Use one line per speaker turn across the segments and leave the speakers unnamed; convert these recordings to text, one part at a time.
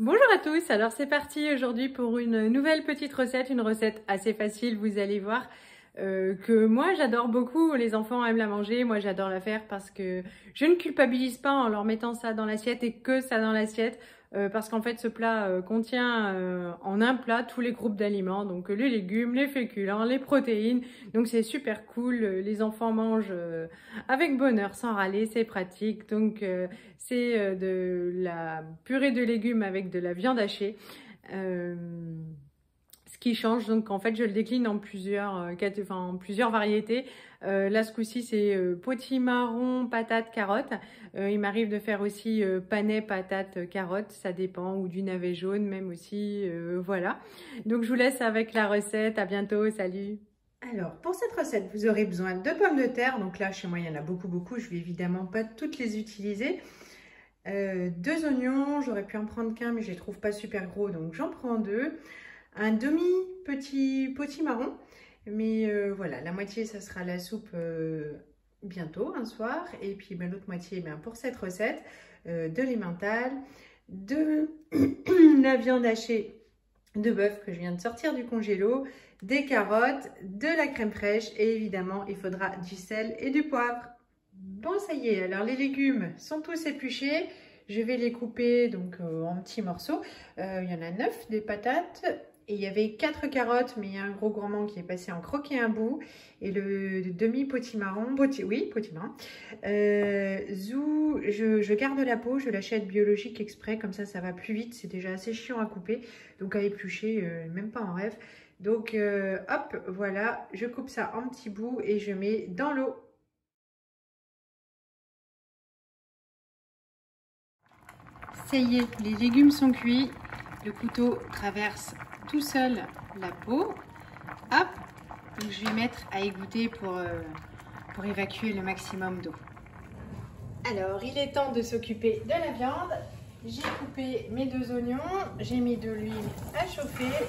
Bonjour à tous, alors c'est parti aujourd'hui pour une nouvelle petite recette, une recette assez facile, vous allez voir, que moi j'adore beaucoup, les enfants aiment la manger, moi j'adore la faire parce que je ne culpabilise pas en leur mettant ça dans l'assiette et que ça dans l'assiette, parce qu'en fait ce plat contient en un plat tous les groupes d'aliments, donc les légumes, les féculents, les protéines, donc c'est super cool, les enfants mangent avec bonheur sans râler, c'est pratique, donc c'est de la purée de légumes avec de la viande hachée. Euh, Ce qui change, donc en fait je le décline en en plusieurs variétés. Là ce coup-ci c'est potimarron, patate, carotte. Il m'arrive de faire aussi panais, patate, carotte, ça dépend, ou du navet jaune même aussi, voilà. Donc je vous laisse avec la recette, à bientôt, salut! Alors, pour cette recette, vous aurez besoin de pommes de terre. Donc là, chez moi, il y en a beaucoup. Je vais évidemment pas toutes les utiliser. 2 oignons, j'aurais pu en prendre qu'un, mais je les trouve pas super gros, donc j'en prends 2. Un demi-petit potimarron, mais voilà, la moitié, ça sera la soupe bientôt, un soir. Et puis ben, l'autre moitié, ben, pour cette recette, de l'emmental, de la viande hachée de bœuf que je viens de sortir du congélo, des carottes, de la crème fraîche et évidemment il faudra du sel et du poivre. Bon, ça y est, alors les légumes sont tous épluchés, je vais les couper donc en petits morceaux. Il y en a 9 des patates et il y avait 4 carottes, mais il y a un gros gourmand qui est passé en croquer un bout. Et le demi potimarron, potimarron. Je garde la peau, je l'achète biologique exprès, comme ça va plus vite, c'est déjà assez chiant à couper, donc à éplucher, même pas en rêve. Donc hop, voilà, je coupe ça en petits bouts et je mets dans l'eau. Ça y est, les légumes sont cuits, le couteau traverse tout seul la peau. Hop, donc je vais mettre à égoutter pour évacuer le maximum d'eau. Alors, il est temps de s'occuper de la viande. J'ai coupé mes 2 oignons, j'ai mis de l'huile à chauffer.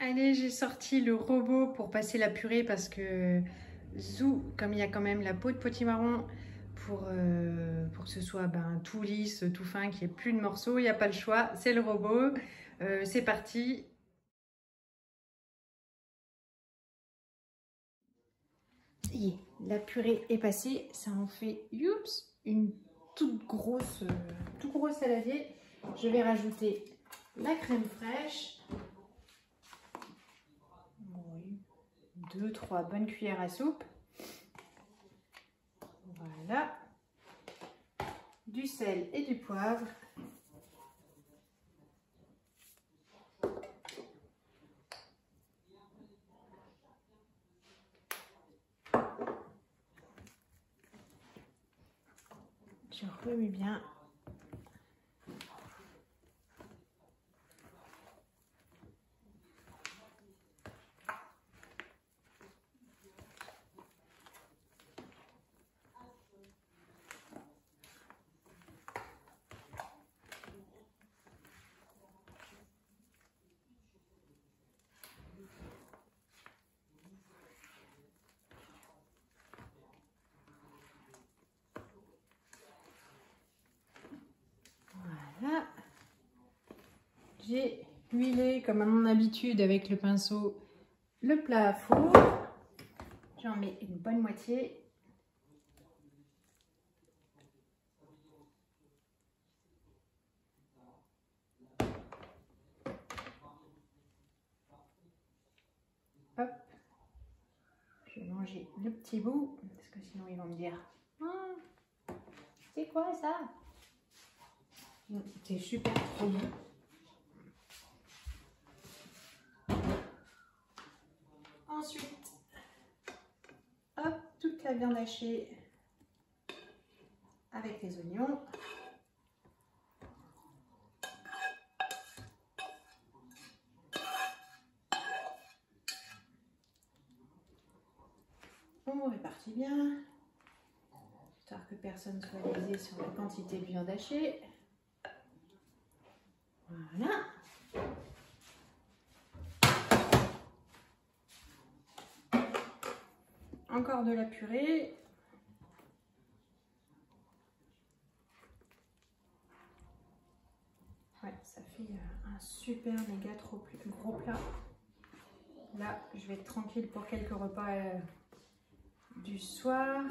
Allez, j'ai sorti le robot pour passer la purée parce que Zou, comme il y a quand même la peau de potimarron, pour que ce soit tout lisse, tout fin, qu'il n'y ait plus de morceaux, il n'y a pas le choix, c'est le robot. C'est parti. Ça y est, la purée est passée, ça en fait youps, une tout gros saladier. Je vais rajouter la crème fraîche. 2-3 bonnes cuillères à soupe. Voilà. Du sel et du poivre. Je remets bien. Voilà. J'ai huilé comme à mon habitude avec le pinceau le plat à four. J'en mets une bonne moitié. Hop. Je vais manger le petit bout parce que sinon ils vont me dire ah, c'est quoi ça? C'est super trop bon. Ensuite, hop, toute la viande hachée avec les oignons. On répartit bien, histoire que personne ne soit lésé sur la quantité de viande hachée. Voilà. Encore de la purée. Ouais, ça fait un super méga trop gros plat. Là, je vais être tranquille pour quelques repas du soir.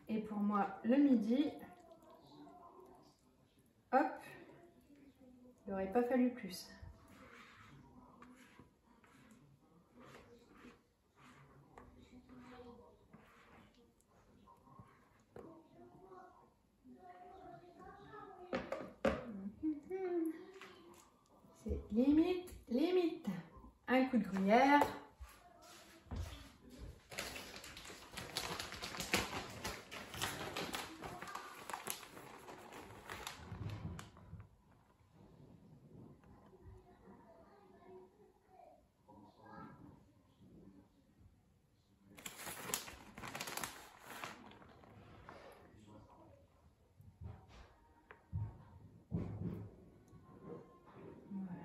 Et pour moi, le midi, hop, il n'aurait pas fallu plus. C'est limite, limite. Un coup de gruyère.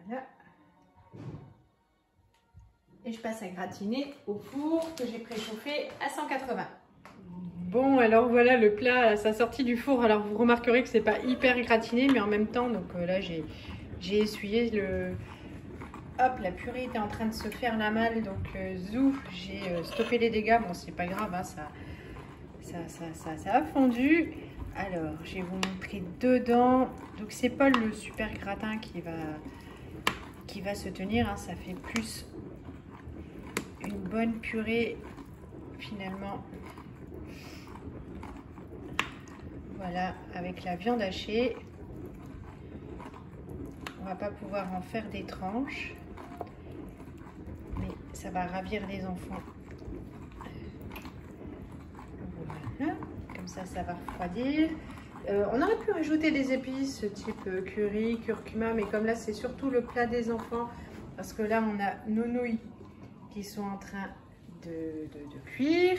Voilà. Et je passe à gratiner au four que j'ai préchauffé à 180. Bon, alors voilà le plat à sa sortie du four. Alors vous remarquerez que c'est pas hyper gratiné, mais en même temps, donc là j'ai essuyé le... Hop, la purée était en train de se faire la malle, donc zou, j'ai stoppé les dégâts. Bon, c'est pas grave, hein, ça a fondu. Alors, je vais vous montrer dedans. Donc c'est pas le super gratin qui va se tenir, hein, ça fait plus une bonne purée finalement. Voilà, avec la viande hachée. On va pas pouvoir en faire des tranches, mais ça va ravir les enfants. Voilà, comme ça va refroidir. On aurait pu rajouter des épices type curry, curcuma, mais comme là c'est surtout le plat des enfants, parce que là on a nos nouilles qui sont en train de cuire,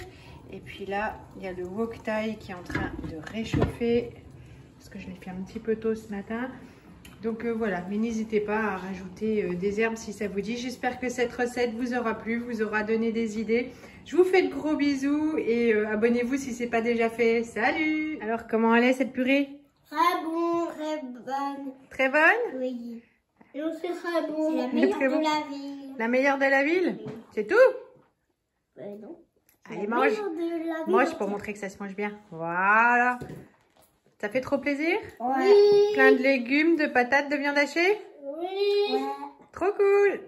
et puis là il y a le wok thai qui est en train de réchauffer, parce que je l'ai fait un petit peu tôt ce matin. Donc voilà, mais n'hésitez pas à rajouter des herbes si ça vous dit. J'espère que cette recette vous aura plu, vous aura donné des idées. Je vous fais de gros bisous et abonnez-vous si ce n'est pas déjà fait. Salut! Alors, comment elle est cette purée?
Très bon, très bonne.
Très bonne?
Oui. Et on sait très bon. C'est la meilleure de la ville.
La meilleure de la ville? Oui. C'est tout?
Non.
Allez, mange. Mange pour montrer que ça se mange bien. Voilà. Ça fait trop plaisir?
Oui.
Plein de légumes, de patates, de viande hachée?
Oui. Ouais.
Trop cool!